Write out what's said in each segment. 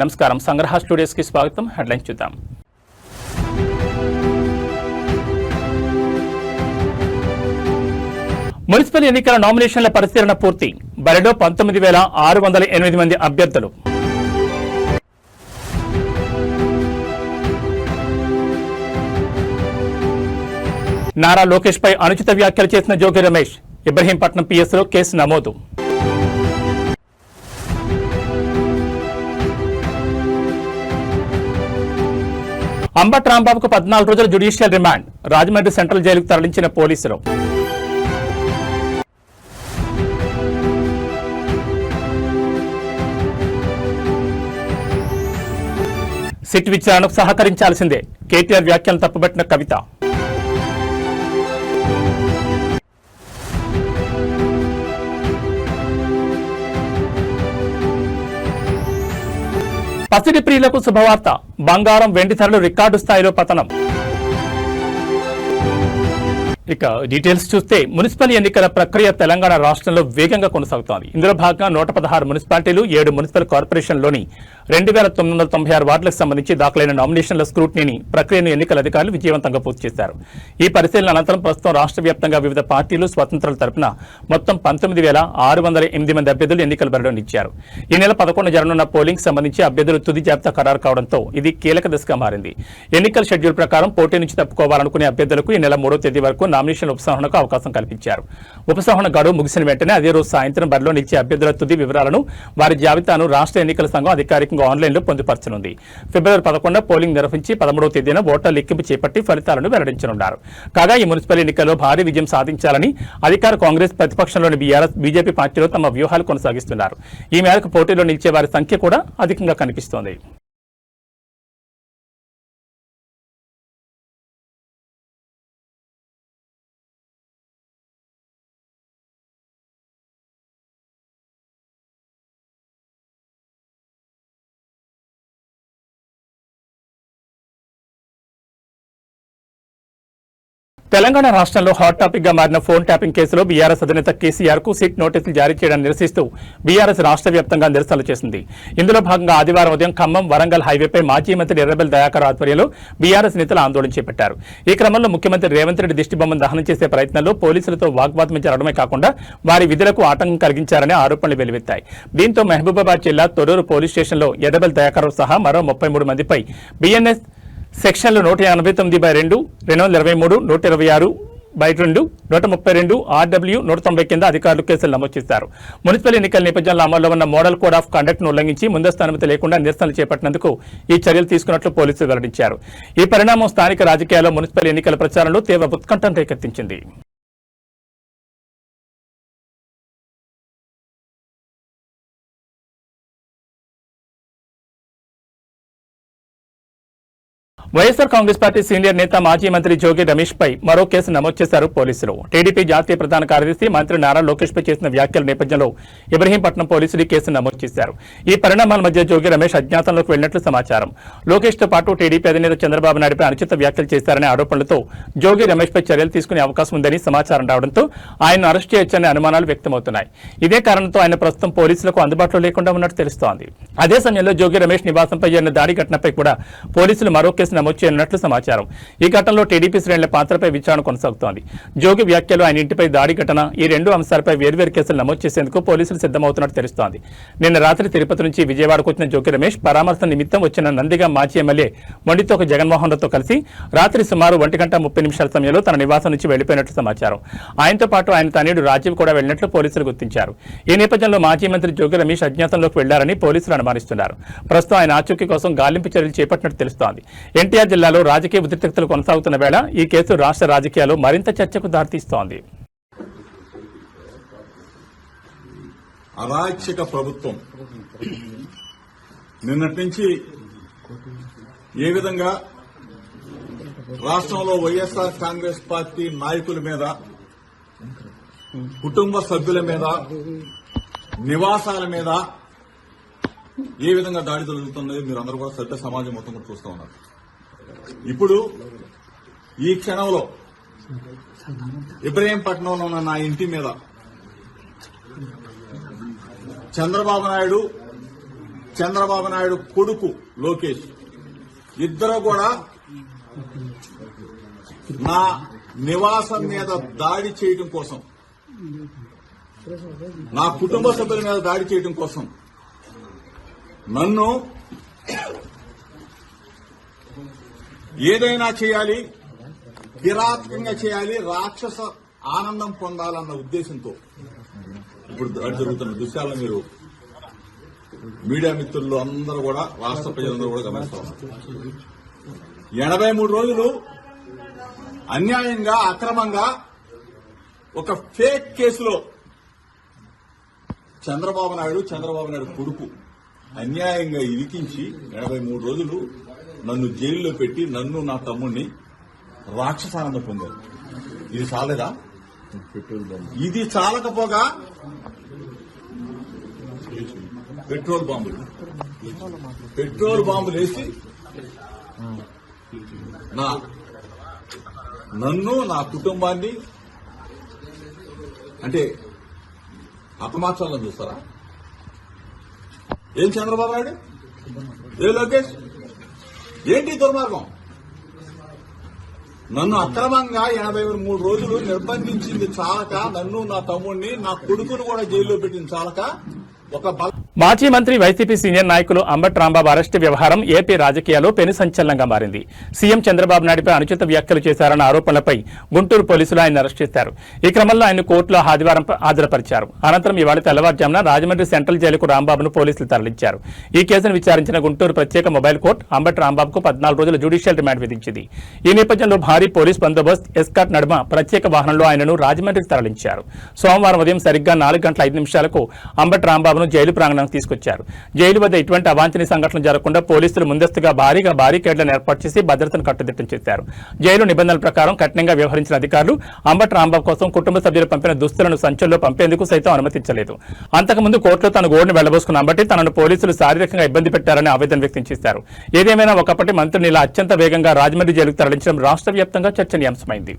నమస్కారం, సంగ్రహ స్టూడియోస్ కి స్వాగతం. హెడ్లైన్స్ చూద్దాం. మున్సిపల్ ఎన్నికల నామినేషన్ల పరిశీలన పూర్తి. బరిలో 19,608 మంది అభ్యర్థులు. నారా లోకేష్ పై అనుచిత వ్యాఖ్యలు చేసిన జోగి రమేష్. ఇబ్రహీంపట్నం పిఎస్లో కేసు నమోదు. అంబట్ రాంబాబుకు 14 రోజుల జ్యుడిషియల్ రిమాండ్. రాజమండ్రి సెంట్రల్ జైలుకు తరలించిన పోలీసులు. సిట్ విచారణకు సహకరించాల్సిందే. కేటీఆర్ వ్యాఖ్యలను తప్పుబట్టిన కవిత. పసిడి ప్రియులకు శుభవార్త. బంగారం, వెండి ధరలు రికార్డు స్థాయిలో పతనం. ఇక డీటెయిల్స్ చూస్తే మున్సిపల్ ఎన్నికల ప్రక్రియ తెలంగాణ రాష్ట్రంలో వేగంగా కొనసాగుతోంది. ఇందులో భాగంగా 116 మున్సిపాలిటీలు, 7 మున్సిపల్ కార్పొరేషన్లోని 2,996 వార్డులకు సంబంధించి దాఖలైన నామినేషన్ల స్క్రూటినీని ప్రక్రియను ఎన్నికల అధికారులు విజయవంతంగా పూర్తి చేశారు. ఈ పరిశీలన అనంతరం ప్రస్తుతం రాష్ట్ర వ్యాప్తంగా వివిధ పార్టీలు, స్వతంత్రుల తరపున మొత్తం 19,608 మంది అభ్యర్థులు ఎన్నికల బరిలో నిలిచారు. ఈ నెల 11 జరగనున్న పోలింగ్ సంబంధించి అభ్యర్థులు తుది జాబితా ఖరారు కావడంతో ఇది కీలక దశగా మారింది. ఎన్నికల షెడ్యూల్ ప్రకారం పోటీ నుంచి తప్పుకోవాలనుకునే అభ్యర్థులకు ఈ నెల 3వ తేదీ వరకు నామినేషన్ ఉపసంహరణకు అవకాశం కల్పించారు. ఉపసంహరణ గడువు ముగిసిన వెంటనే అదే రోజు సాయంత్రం బరిలో నిలిచే అభ్యర్థుల తుది వివరాలను, వారి జాబితాను రాష్ట్ర ఎన్నికల సంఘం అధికారికంగా ఆన్లైన్లో పొందుపరచనుంది. ఫిబ్రవరి 11 పోలింగ్ నిర్వహించి 13వ తేదీన ఓట్ల లెక్కింపు చేపట్టి ఫలితాలను వెల్లడించనున్నారు. కాగా ఈ మున్సిపల్ ఎన్నికల్లో భారీ విజయం సాధించాలని అధికార కాంగ్రెస్, ప్రతిపక్షంలోని బీజేపీ పార్టీలు తమ వ్యూహాలు కొనసాగిస్తున్నారు. ఈ మేరకు పోటీలో నిలిచే వారి సంఖ్య కూడా అధికంగా కనిపిస్తోంది. తెలంగాణ రాష్ట్రంలో హాట్ టాపిక్ గా మారిన ఫోన్ ట్యాపింగ్ కేసులో బీఆర్ఎస్ అధినేత కేసీఆర్ కు సిట్ నోటీసులు జారీ చేయడాన్ని నిరసిస్తూ బీఆర్ఎస్ రాష్ట్ర వ్యాప్తంగా నిరసనలు చేసింది. ఇందులో భాగంగా ఆదివారం ఉదయం ఖమ్మం, వరంగల్ హైవేపై మాజీ మంత్రి ఎర్రబెల్లి దయాకర్ ఆధ్వర్యంలో బీఆర్ఎస్ నేతలు ఆందోళన చేపట్టారు. ఈ క్రమంలో ముఖ్యమంత్రి రేవంత్ రెడ్డి దిష్టిబొమ్మను దహనం చేసే ప్రయత్నంలో పోలీసులతో వాగ్వాదం జరగడమే కాకుండా వారి విధులకు ఆటంకం కలిగించారనే ఆరోపణలు వెలువెత్తాయి. దీంతో మహబూబాబాద్ జిల్లా తొర్రూరు పోలీస్ స్టేషన్లో ఎర్రబెల్లి దయాకర్ సహా మరో 33 మందిపై బీఎన్ఎస్ సెక్షన్లు 189/2, 223, 126/2, 132, RW 190 కింద అధికారులు కేసులు నమోదు చేశారు. మున్సిపల్ ఎన్నికల నేపథ్యంలో అమల్లో ఉన్న మోడల్ కోడ్ ఆఫ్ కండక్ట్ ను ఉల్లంఘించి ముందస్తు అనుమతి లేకుండా నిరసనలు చేపట్టినందుకు ఈ చర్యలు తీసుకున్నట్లు పోలీసులు వెల్లడించారు. ఈ పరిణామం స్థానిక రాజకీయాల్లో మున్సిపల్ ఎన్నికల ప్రచారంలో తీవ్ర ఉత్కంఠను రేకెత్తించింది. వైఎస్ఆర్ కాంగ్రెస్ పార్టీ సీనియర్ నేత, మాజీ మంత్రి జోగి రమేష్ పై మరో కేసు నమోదు చేశారు పోలీసులు. టీడీపీ జాతీయ ప్రధాన కార్యదర్శి మంత్రి నారా లోకేష్ పై చేసిన వ్యాఖ్యల నేపథ్యంలో ఇబ్రహీంపట్నం పోలీసులు కేసు నమోదు చేశారు. ఈ పరిణామాల మధ్య జోగి రమేష్ అజ్ఞాతంలోకి వెళ్లినట్లు సమాచారం. లోకేష్ తో పాటు టీడీపీ అధినేత చంద్రబాబు నాయుడుపై అనుచిత వ్యాఖ్యలు చేశారనే ఆరోపణలతో జోగి రమేష్ పై చర్యలు తీసుకునే అవకాశం ఉందని సమాచారం రావడంతో ఆయన్ను అరెస్ట్ చేయొచ్చనే అనుమానాలు వ్యక్తమవుతున్నాయి. ఇదే కారణంతో ఆయన ప్రస్తుతం పోలీసులకు అందుబాటులో లేకుండా ఉన్నట్టు తెలుస్తోంది. అదే సమయంలో జోగి రమేష్ నివాసంపై జరిగిన దాడి ఘటనపై కూడా పోలీసులు మరో కేసు నమోదు చేయనున్నట్లు సమాచారం. ఈ ఘటనలో టీడీపీ శ్రేణుల పాత్రపై విచారణ కొనసాగుతోంది. జోగి వ్యాఖ్యలు, ఆయన ఇంటిపై దాడి ఘటన, ఈ 2 అంశాలపై వేర్వేరు కేసులు నమోదు చేసేందుకు పోలీసులు సిద్ధమవుతున్నట్టు తెలుస్తోంది. నిన్న రాత్రి తిరుపతి నుంచి విజయవాడకు వచ్చిన జోగి రమేష్ పరామర్శ నిమిత్తం వచ్చిన నందిగా మాజీ ఎమ్మెల్యే మొండితోక జగన్మోహన్ రావుతో కలిసి రాత్రి సుమారు 1:30 సమయంలో తన నివాసం నుంచి వెళ్లిపోయినట్లు సమాచారం. ఆయనతో పాటు ఆయన తనయుడు రాజీవ్ కూడా వెళ్లినట్లు పోలీసులు గుర్తించారు. ఈ నేపథ్యంలో మాజీ మంత్రి జోగి రమేష్ అజ్ఞాతంలోకి వెళ్లారని పోలీసులు అనుమానిస్తున్నారు. ప్రస్తుతం ఆయన ఆచూకీ కోసం గాలింపు చర్యలు చేపట్టినట్టు తెలుస్తోంది. ఎన్టీఆర్ జిల్లాలో రాజకీయ ఉద్రిక్తతలు కొనసాగుతున్న వేళ ఈ కేసు రాష్ట్ర రాజకీయాల్లో మరింత చర్చకు దారితీస్తోంది. అరాచక ప్రభుత్వం నిన్నటి నుంచి ఏ విధంగా రాష్ట్రంలో వైఎస్ఆర్ కాంగ్రెస్ పార్టీ నాయకుల మీద, కుటుంబ సభ్యుల మీద, నివాసాల మీద ఏ విధంగా దాడి జరుగుతున్నది మీరు అందరూ కూడా సభ్య సమాజం మొత్తం కూడా చూస్తూ ఉన్నారు. ఇప్పుడు ఈ క్షణంలో ఇబ్రహీంపట్నంలో ఉన్న నా ఇంటి మీద చంద్రబాబు నాయుడు చంద్రబాబు నాయుడు కొడుకు లోకేష్ ఇద్దరు కూడా నా నివాసం మీద దాడి చేయడం కోసం, నా కుటుంబ సభ్యుల మీద దాడి చేయడం కోసం నన్ను ఏదైనా చేయాలి, కిరాతకంగా చేయాలి, రాక్షస ఆనందం పొందాలన్న ఉద్దేశంతో ఇప్పుడు దాడి జరుగుతున్న దృశ్యాలను మీరు మీడియా మిత్రులు అందరూ కూడా, రాష్ట్ర ప్రజలందరూ కూడా గమనిస్తా ఉన్నారు. 83 రోజులు అన్యాయంగా, అక్రమంగా ఒక ఫేక్ కేసులో చంద్రబాబు నాయుడు కొడుకు అన్యాయంగా ఇరికించి 83 రోజులు నన్ను జైల్లో పెట్టి నన్ను నా తమ్ముడిని రాక్షసానందం పొందారు. ఇది చాలేదా? ఇది చాలకపోగా పెట్రోల్ బాంబులు వేసి నన్ను నా కుటుంబాన్ని అంటే హతమార్చాలని చూస్తారా? ఏం చంద్రబాబు నాయుడు, ఏ లోకేష్, ఏంటి దుర్మార్గం? నన్ను అక్రమంగా 83 రోజులు నిర్బంధించింది చాలక, నన్ను నా తమ్ముడిని నా కొడుకును కూడా జైల్లో పెట్టింది చాలక ఒక మాజీ మంత్రి వైసీపీ సీనియర్ నాయకులు అంబటి రాంబాబు అరెస్టు వ్యవహారం ఏపీ రాజకీయాల్లో పెను సంచలనంగా మారింది. సీఎం చంద్రబాబు నాయుడుపై అనుచిత వ్యాఖ్యలు చేశారన్న ఆరోపణలపై గుంటూరు పోలీసులు ఆయన అరెస్ట్ చేశారు. ఈ క్రమంలో ఆయన కోర్టులో ఆదివారం హాజరుపరిచారు. అనంతరం ఇవాళ తెల్లవారుజామున రాజమండ్రి సెంట్రల్ జైలుకు రాంబాబును పోలీసులు తరలించారు. ఈ కేసును విచారించిన గుంటూరు ప్రత్యేక మొబైల్ కోర్టు అంబటి రాంబాబుకు 14 రోజుల జ్యుడిషియల్ రిమాండ్ విధించింది. ఈ నేపథ్యంలో భారీ పోలీస్ బందోబస్తు, ఎస్కార్ట్ నడుమ ప్రత్యేక వాహనంలో ఆయనను రాజమండ్రికి తరలించారు. సోమవారం ఉదయం సరిగ్గా 4:05 అంబటి రాంబాబును జైలు ప్రాంగణం తీసుకొచ్చారు. జైలు వద్ద ఇటువంటి అవాంఛనీయ సంఘటనలు జరగకుండా పోలీసులు ముందస్తుగా భారీగా బారికేడ్లను ఏర్పాటు చేసి భద్రతను కట్టుదిట్టం చేశారు. జైలు నిబంధనల ప్రకారం కఠినంగా వ్యవహరించిన అధికారులు అంబటి రాంబాబు కోసం కుటుంబ సభ్యులు పంపిన దుస్తులను సంచుల్లో పంపేందుకు సైతం అనుమతించలేదు. అంతకుముందు కోర్టులో తన గోడును వెళ్లబోసుకున్న అంబటి తనను పోలీసులు శారీరకంగా ఇబ్బంది పెట్టారని ఆవేదన వ్యక్తం చేశారు. ఏదేమైనా ఒకప్పటి మంత్రిని ఇలా అత్యంత వేగంగా రాజమండ్రి జైలుకు తరలించడం రాష్ట్ర వ్యాప్తంగా చర్చనీయాంశమైంది.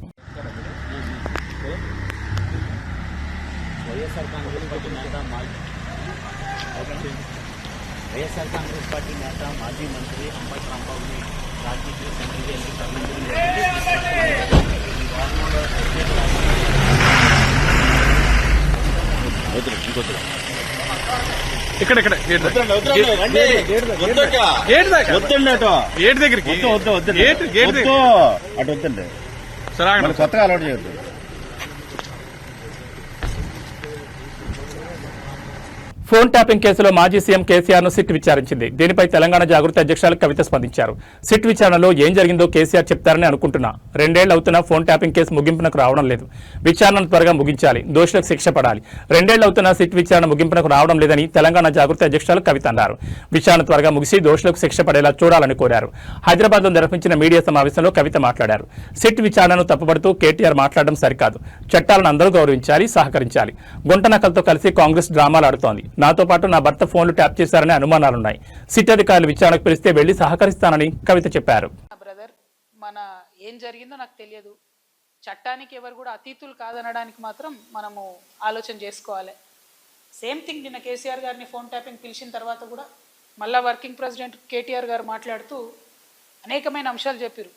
వైఎస్ఆర్ కాంగ్రెస్ పార్టీ నేత మాజీ మంత్రి అంబటి రాంబాబుని రాజమండ్రి సెంట్రల్ జైలుకి తరలించడం కొత్తగా అలవాటు చేయొద్దు. ఫోన్ ట్యాపింగ్ కేసులో మాజీ సీఎం కేసీఆర్ ను సిట్ విచారించింది. దీనిపై తెలంగాణ జాగృతి అధ్యక్షులు కవిత స్పందించారు. సిట్ విచారణలో ఏం జరిగిందో కేసీఆర్ చెప్తారని అనుకుంటున్నా. 2 ఏళ్లు అవుతున్నా ఫోన్ ట్యాపింగ్ కేసు ముగింపునకు రావడం లేదు. విచారణను త్వరగా ముగించాలి, దోషులకు శిక్ష పడాలి. 2 ఏళ్లు అవుతున్నా సిట్ విచారణ ముగింపునకు రావడం లేదని తెలంగాణ జాగృతి అధ్యక్షులు కవిత అన్నారు. విచారణ త్వరగా ముగిసి దోషులకు శిక్ష పడేలా చూడాలని కోరారు. హైదరాబాద్ లో నిర్వహించిన మీడియా సమావేశంలో కవిత మాట్లాడారు. సిట్ విచారణను తప్పుపడుతూ కేటీఆర్ మాట్లాడడం సరికాదు. చట్టాలను అందరూ గౌరవించాలి, సహకరించాలి. గుంట నకలతో కలిసి కాంగ్రెస్ డ్రామాలు ఆడుతోంది. నాతో పాటు నా భర్త ఫోన్లు ట్యాప్ చేశారనే అనుమానాలున్నాయి. సిట్ అధికారులు విచారణకు పిలిస్తే వెళ్లి సహకరిస్తానని కవిత చెప్పారు. బ్రదర్, మన ఏం జరిగిందో నాకు తెలియదు. చట్టానికి ఎవరు కూడా అతీతులు కాదనడానికి మాత్రం మనము ఆలోచన చేసుకోవాలి. సేమ్ థింగ్ నిన్న కేసీఆర్ గారిని ఫోన్ ట్యాపింగ్ పిలిచిన తర్వాత కూడా మళ్ళా వర్కింగ్ ప్రెసిడెంట్ కేటీఆర్ గారు మాట్లాడుతూ అనేకమైన అంశాలు చెప్పారు.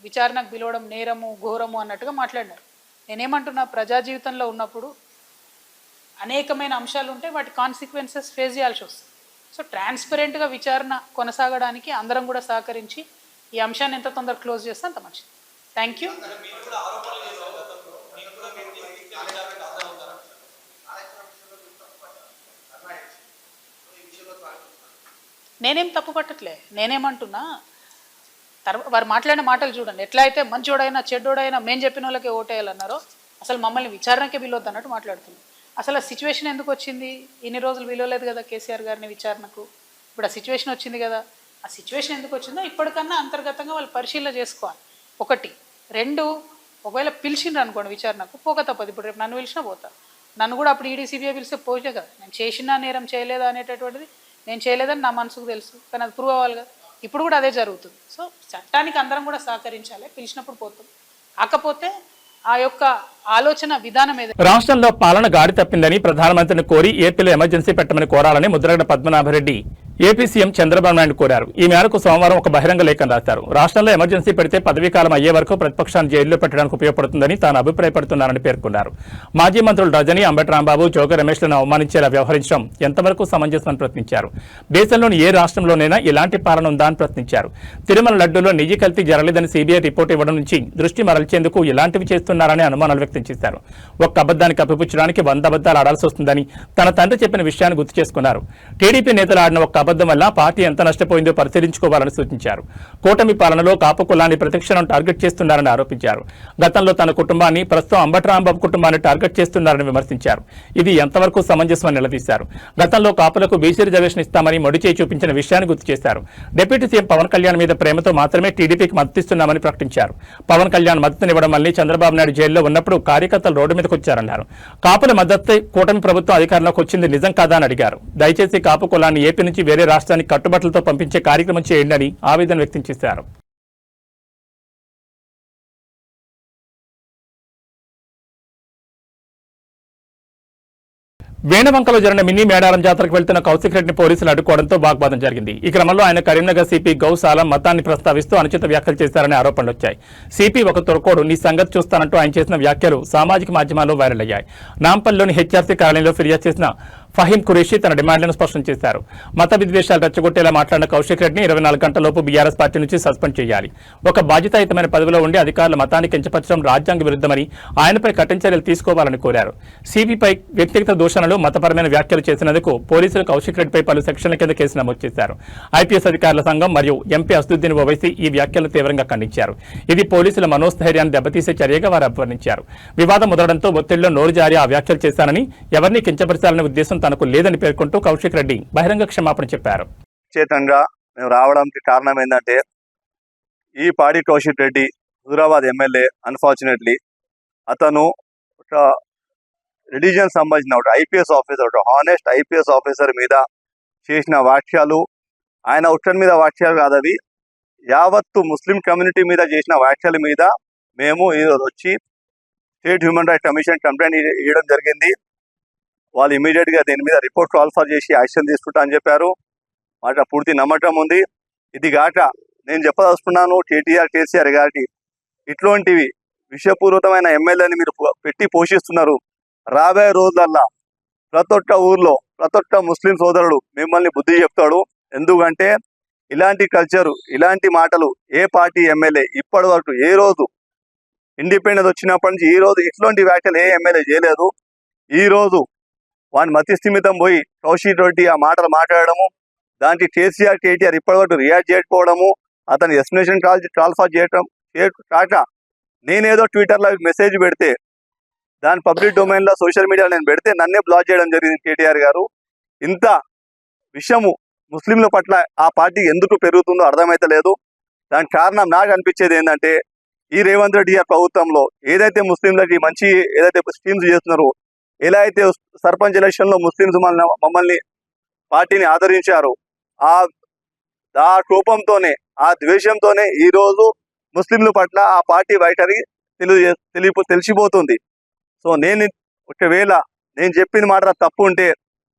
విచారణకు పిలవడం నేరము, ఘోరము అన్నట్టుగా మాట్లాడినారు. నేనేమంటున్నా, ప్రజా జీవితంలో ఉన్నప్పుడు అనేకమైన అంశాలు ఉంటే వాటి కాన్సిక్వెన్సెస్ ఫేస్ చేయాల్సి వస్తుంది. సో ట్రాన్స్పరెంట్గా విచారణ కొనసాగడానికి అందరం కూడా సహకరించి ఈ అంశాన్ని ఎంత తొందరగా క్లోజ్ చేస్తే అంత మంచిది. Thank you. నేనేం తప్పు పట్టట్లే. నేనేమంటున్నా, వారు మాట్లాడిన మాటలు చూడండి. ఎట్లా అయితే మంచోడైనా చెడ్డోడైనా మేము చెప్పిన వాళ్ళకే ఓటేయాలన్నారో అసలు మమ్మల్ని విచారణకే పిలవద్దు అన్నట్టు మాట్లాడుతున్నాం. అసలు ఆ సిచ్యువేషన్ ఎందుకు వచ్చింది? ఇన్ని రోజులు పిలవలేదు కదా కేసీఆర్ గారిని విచారణకు. ఇప్పుడు ఆ సిచ్యువేషన్ వచ్చింది కదా. ఆ సిచ్యువేషన్ ఎందుకు వచ్చిందో ఇప్పటికన్నా అంతర్గతంగా వాళ్ళు పరిశీలన చేసుకోవాలి. 1. 2, ఒకవేళ పిలిచిండ్రు అనుకోండి విచారణకు, పోక తప్పదు. ఇప్పుడు రేపు నన్ను పిలిచినా పోతా. నన్ను కూడా అప్పుడు ఈడీ సిబిఐ పిలిస్తే పోయే కదా. నేను చేసినా నేరం చేయలేదా అనేటటువంటిది నేను చేయలేదని నా మనసుకు తెలుసు, కానీ అది ప్రూవ్ అవ్వాలి కదా. ఇప్పుడు కూడా అదే జరుగుతుంది. సో చట్టానికి అందరం కూడా సహకరించాలి. పిలిచినప్పుడు పోతాం. కాకపోతే ఆ యొక్క ఆలోచన విధానం ఏదైతే రాష్ట్రంలో పాలన గాడి తప్పిందని ప్రధానమంత్రిని కోరి ఏపీలో ఎమర్జెన్సీ పెట్టమని కోరాలని ముద్రగడ పద్మనాభరెడ్డి ఏపీ సీఎం చంద్రబాబు నాయుడు కోరారు. ఈ మేరకు సోమవారం ఒక బహిరంగ లేఖను రాశారు. రాష్ట్రంలో ఎమర్జెన్సీ పెడితే పదవీకాలం అయ్యే వరకు ప్రతిపక్షాన్ని జైల్లో పెట్టడానికి ఉపయోగపడుతుందని తాను అభిప్రాయపడుతున్నారని పేర్కొన్నారు. మాజీ మంత్రులు రజనీ, అంబటి రాంబాబు, జోగి రమేష్లను అవమానించేలా వ్యవహరించడం ఎంతవరకు సమంజసమని ప్రశ్నించారు. దేశంలోని ఏ రాష్ట్రంలోనైనా ఇలాంటి పాలన ఉందా అని ప్రశ్నించారు. తిరుమల లడ్డూలో నెయ్యి కల్తీ జరగలేదని సీబీఐ రిపోర్టు ఇవ్వడం నుంచి దృష్టి మరల్చేందుకు ఇలాంటివి చేస్తున్నారని అనుమానాలు వ్యక్తం చేశారు. ఒక్క అబద్దాన్ని కప్పిపుచ్చడానికి 100 అబద్దాలు ఆడాల్సి వస్తుందని తన తండ్రి చెప్పిన విషయాన్ని గుర్తు చేసుకున్నారు. టీడీపీ నేతలు ఆడిన ఒక్క అబద్దం వల్ల పార్టీ ఎంత నష్టపోయిందో పరిశీలించుకోవాలని సూచించారు. కూటమి పాలనలో కాపు కులాన్ని ప్రతిక్షణం టార్గెట్ చేస్తున్నారని ఆరోపించారు. గతంలో తన కుటుంబాన్ని, ప్రస్తుతం అంబటి రాంబాబు కుటుంబాన్ని టార్గెట్ చేస్తున్నారని విమర్శించారు. ఇది ఎంతవరకు సమంజసమని నిలదీశారు. గతంలో కాపులకు బీసీ రిజర్వేషన్ ఇస్తామని మొడిచేయి చూపించిన విషయాన్ని గుర్తు చేశారు. డిప్యూటీ సీఎం పవన్ కళ్యాణ్ మీద ప్రేమతో మాత్రమే టీడీపీకి మద్దతిస్తున్నామని ప్రకటించారు. పవన్ కళ్యాణ్ మద్దతునివ్వడం వల్లే చంద్రబాబు నాయుడు జైల్లో ఉన్నప్పుడు కార్యకర్తలు రోడ్డు మీదకు వచ్చారన్నారు. కాపుల మద్దతు కూటమి ప్రభుత్వం అధికారంలోకి వచ్చింది నిజం కాదా అని అడిగారు. దయచేసి కాపు కులాన్ని ఏపీ నుంచి వేరే రాష్ట్రానికి కట్టుబట్టలతో పంపించే కార్యక్రమం చేయండి అని ఆవేదన వ్యక్తం చేశారు. వేణవంకలో జరిగిన మినీ మేడారం జాతరకు వెళ్తున్న కౌశిక్ రెడ్డిని పోలీసులు అడ్డుకోవడంతో వాగ్వాదం జరిగింది. ఈ క్రమంలో ఆయన కరీంనగర్ సిపి గౌసాలం మతాన్ని ప్రస్తావిస్తూ అనుచిత వ్యాఖ్యలు చేశారనే ఆరోపణలు వచ్చాయి. సిపి ఒక తొరకోడు నీ సంగతి చూస్తానంటూ ఆయన చేసిన వ్యాఖ్యలు సామాజిక మాధ్యమాల్లో వైరల్ అయ్యాయి. నాంపల్లిలోని హెచ్ఆర్సీ కార్యాలయంలో ఫిర్యాదు చేసిన ఫహీం ఖురేషీ తన డిమాండ్లను స్పష్టం చేశారు. మత విద్వేషాలు రెచ్చగొట్టేలా మాట్లాడిన కౌశిక్ రెడ్డిని 24 గంటలలోపు బీఆర్ఎస్ పార్టీ నుంచి సస్పెండ్ చేయాలి. ఒక బాధ్యతాయుతమైన పదవిలో ఉండి అధికారుల మతాన్ని కించపరచడం రాజ్యాంగ విరుద్ధమని ఆయనపై కఠిన చర్యలు తీసుకోవాలని కోరారు. సిపిపై వ్యక్తిగత దూషణలు, మతపరమైన వ్యాఖ్యలు చేసినందుకు పోలీసులు కౌశిక్ రెడ్డిపై పలు సెక్షన్ల కింద కేసు నమోదు చేశారు. ఐపీఎస్ అధికారుల సంఘం మరియు ఎంపీ అసదుద్దీన్ ఓవైసీ ఈ వ్యాఖ్యలను తీవ్రంగా ఖండించారు. ఇది పోలీసుల మనోస్థైర్యాన్ని దెబ్బతీసే చర్యగా వారు అభివర్ణించారు. వివాదం ముదరడంతో ఒత్తిడిలో నోరు జారి ఆ వ్యాఖ్యలు చేశానని, ఎవరిని కించపరచాలనే ఉద్దేశం తనకు లేదని పేర్కొంటూ కౌశిక్ రెడ్డి బహిరంగ క్షమాపణ చెప్పారు. చేతంగా మేము రావడానికి కారణం ఏంటంటే ఈ పాడి కౌశిక్ రెడ్డి హుజరాబాద్ ఎమ్మెల్యే. అన్ఫార్చునేట్లీ అతను ఒక రిలీజియన్ సంబంధించిన ఒక ఐపీఎస్ ఆఫీసర్, ఒక హానెస్ట్ ఐపీఎస్ ఆఫీసర్ మీద చేసిన వ్యాఖ్యలు, ఆయన ఒక్కరి మీద వ్యాఖ్యలు కాదు, అవి యావత్తు ముస్లిం కమ్యూనిటీ మీద చేసిన వ్యాఖ్యల మీద మేము ఈరోజు వచ్చి state human rights commission complaint ఇవ్వడం జరిగింది. వాళ్ళు ఇమీడియట్గా దీని మీద రిపోర్ట్ ట్రాన్స్ఫర్ చేసి యాక్షన్ తీసుకుంటా అని చెప్పారు. మాట పూర్తి నమ్మకం ఉంది. ఇది కాక నేను చెప్పదలుచుకున్నాను కేటీఆర్, కేసీఆర్ గారికి, ఇట్లాంటివి విషపూరితమైన ఎమ్మెల్యేని మీరు పెట్టి పోషిస్తున్నారు. రాబోయే రోజులల్లా ప్రతి ఒక్క ఊర్లో ప్రతి ఒక్క ముస్లిం సోదరుడు మిమ్మల్ని బుద్ధి చెప్తాడు. ఎందుకంటే ఇలాంటి కల్చరు, ఇలాంటి మాటలు ఏ పార్టీ ఎమ్మెల్యే ఇప్పటి వరకు ఏ రోజు ఇండిపెండెన్స్ వచ్చినప్పటి నుంచి ఈ రోజు ఇట్లాంటి వ్యాఖ్యలు ఏ ఎమ్మెల్యే చేయలేదు. ఈ రోజు వాని మతి స్థిమితం పోయి కౌశిక్ రెడ్డి ఆ మాటలు మాట్లాడము, దానికి కేసీఆర్, కేటీఆర్ ఇప్పటివరకు రియాక్ట్ చేయకపోవడము, అతని ఎక్స్ప్లెనేషన్ ట్రాన్స్ఫర్ చేయడం కాక నేనేదో ట్విట్టర్లో మెసేజ్ పెడితే దాని పబ్లిక్ డొమైన్లో సోషల్ మీడియాలో నేను పెడితే నన్నే బ్లాక్ చేయడం జరిగింది కేటీఆర్ గారు. ఇంత విషయము ముస్లింల పట్ల ఆ పార్టీ ఎందుకు పెరుగుతుందో అర్థమైతలేదు. దానికి కారణం నాకు అనిపించేది ఏంటంటే ఈ రేవంత్ రెడ్డి గారి ప్రభుత్వంలో ఏదైతే ముస్లింలకి మంచి ఏదైతే స్కీమ్స్ చేస్తున్నారో, ఎలా అయితే సర్పంచ్ ఎలక్షన్లో ముస్లింస్ మమ్మల్ని పార్టీని ఆదరించారు, ఆ కోపంతోనే, ఆ ద్వేషంతోనే ఈరోజు ముస్లింల పట్ల ఆ పార్టీ వైఖరి తెలిసిపోతుంది. సో ఒకవేళ నేను చెప్పిన మాట తప్పు ఉంటే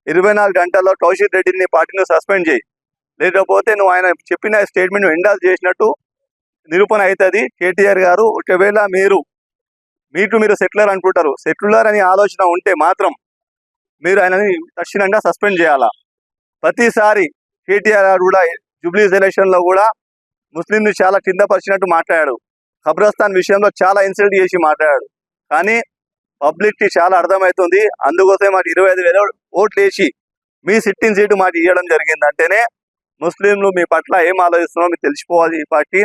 24 గంటల్లో కౌశిక్ రెడ్డిని పార్టీని సస్పెండ్ చేయి, లేకపోతే నువ్వు ఆయన చెప్పిన స్టేట్మెంట్ ఎండాల్ చేసినట్టు నిరూపణ అవుతుంది. కేటీఆర్ గారు, ఒకవేళ మీరు సెక్యులర్ అనుకుంటారు, సెక్యులర్ అని ఆలోచన ఉంటే మాత్రం మీరు ఆయనని తక్షణంగా సస్పెండ్ చేయాలా. ప్రతిసారి కేటీఆర్ గారు కూడా జూబ్లీస్ ఎలక్షన్లో కూడా ముస్లింని చాలా కింద పరిచినట్టు మాట్లాడాడు. ఖబ్రస్థాన్ విషయంలో చాలా ఇన్సల్ట్ చేసి మాట్లాడాడు. కానీ పబ్లిక్కి చాలా అర్థమవుతుంది. అందుకోసమే మాకు 25,000 ఓట్లు వేసి మీ సిట్టింగ్ సీటు మాకు ఇవ్వడం జరిగిందంటేనే ముస్లింలు మీ పట్ల ఏం ఆలోచిస్తున్నారో మీకు తెలిసిపోవాలి ఈ పార్టీ.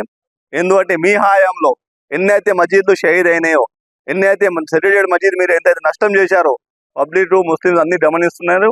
ఎందుకంటే మీ హాయంలో ఎన్నైతే మసీదులు షహీద్ అయినాయో, ఎన్నైతే సెక్రటరీ మసీద్ మీరు ఎంతైతే నష్టం చేశారో పబ్లిక్ ముస్లింలు అన్ని గమనిస్తున్నారు.